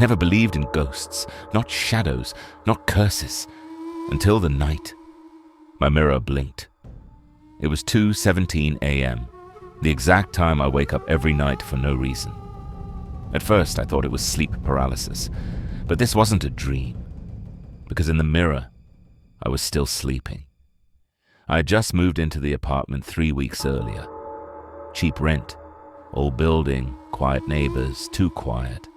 never believed in ghosts, not shadows, not curses, until the night. My mirror blinked. It was 2:17 a.m., the exact time I wake up every night for no reason. At first, I thought it was sleep paralysis, but this wasn't a dream, because in the mirror, I was still sleeping. I had just moved into the apartment 3 weeks earlier. Cheap rent, old building, quiet neighbors, too quiet.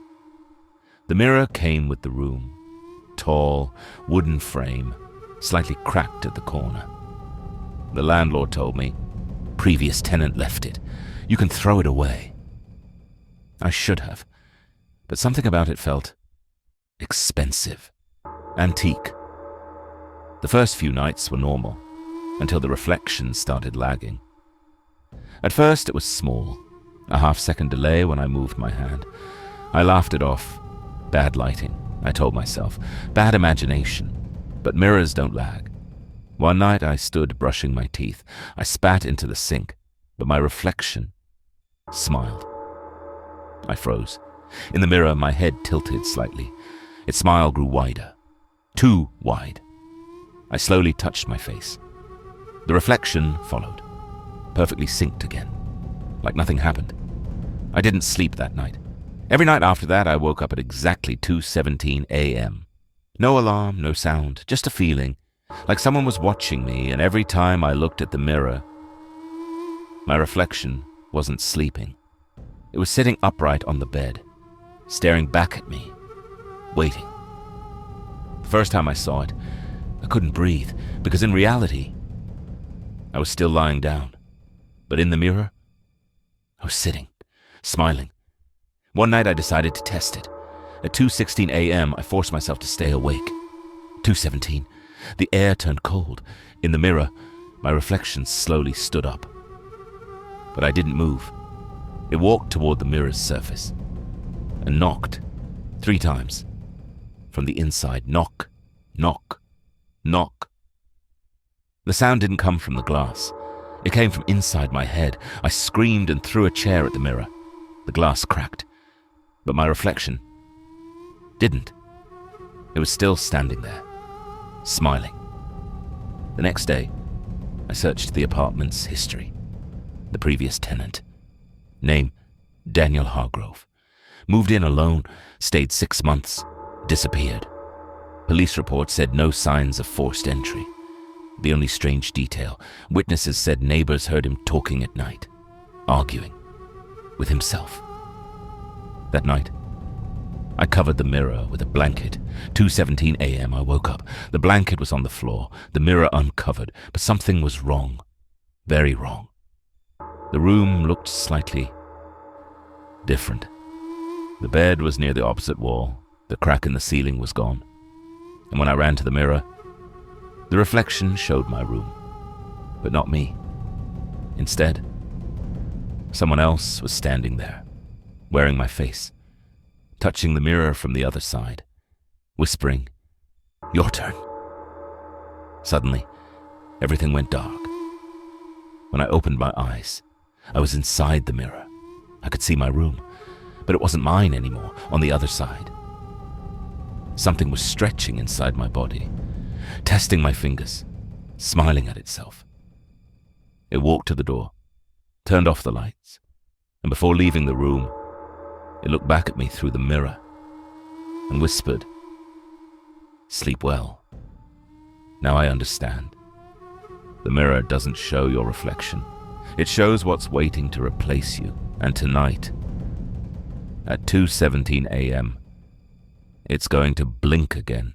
The mirror came with the room. Tall, wooden frame, slightly cracked at the corner. The landlord told me, "Previous tenant left it. You can throw it away." I should have, but something about it felt expensive, antique. The first few nights were normal, until the reflections started lagging. At first it was small, a half-second delay when I moved my hand. I laughed it off. Bad lighting, I told myself. Bad imagination. But mirrors don't lag. One night I stood brushing my teeth. I spat into the sink, but my reflection smiled. I froze. In the mirror, my head tilted slightly. Its smile grew wider. Too wide. I slowly touched my face. The reflection followed, perfectly synced again, like nothing happened. I didn't sleep that night. Every night after that, I woke up at exactly 2:17 a.m. No alarm, no sound, just a feeling, like someone was watching me, and every time I looked at the mirror, my reflection wasn't sleeping. It was sitting upright on the bed, staring back at me, waiting. The first time I saw it, I couldn't breathe, because in reality, I was still lying down. But in the mirror, I was sitting, smiling. One night I decided to test it. At 2:16 a.m., I forced myself to stay awake. 2:17. The air turned cold. In the mirror, my reflection slowly stood up. But I didn't move. It walked toward the mirror's surface and knocked 3 times. From the inside, knock, knock, knock. The sound didn't come from the glass. It came from inside my head. I screamed and threw a chair at the mirror. The glass cracked, but my reflection didn't. It was still standing there, smiling. The next day, I searched the apartment's history. The previous tenant. Name, Daniel Hargrove. Moved in alone, stayed 6 months, disappeared. Police report said no signs of forced entry. The only strange detail, witnesses said neighbors heard him talking at night, arguing with himself. That night, I covered the mirror with a blanket. 2:17 a.m. I woke up. The blanket was on the floor, the mirror uncovered, but something was wrong. Very wrong. The room looked slightly different. The bed was near the opposite wall. The crack in the ceiling was gone. And when I ran to the mirror, the reflection showed my room, but not me. Instead, someone else was standing there, wearing my face, touching the mirror from the other side, whispering, "Your turn." Suddenly, everything went dark. When I opened my eyes, I was inside the mirror. I could see my room, but it wasn't mine anymore, on the other side. Something was stretching inside my body, testing my fingers, smiling at itself. It walked to the door, turned off the lights, and before leaving the room, it looked back at me through the mirror and whispered, "Sleep well." Now I understand. The mirror doesn't show your reflection. It shows what's waiting to replace you. And tonight, at 2:17 a.m., it's going to blink again.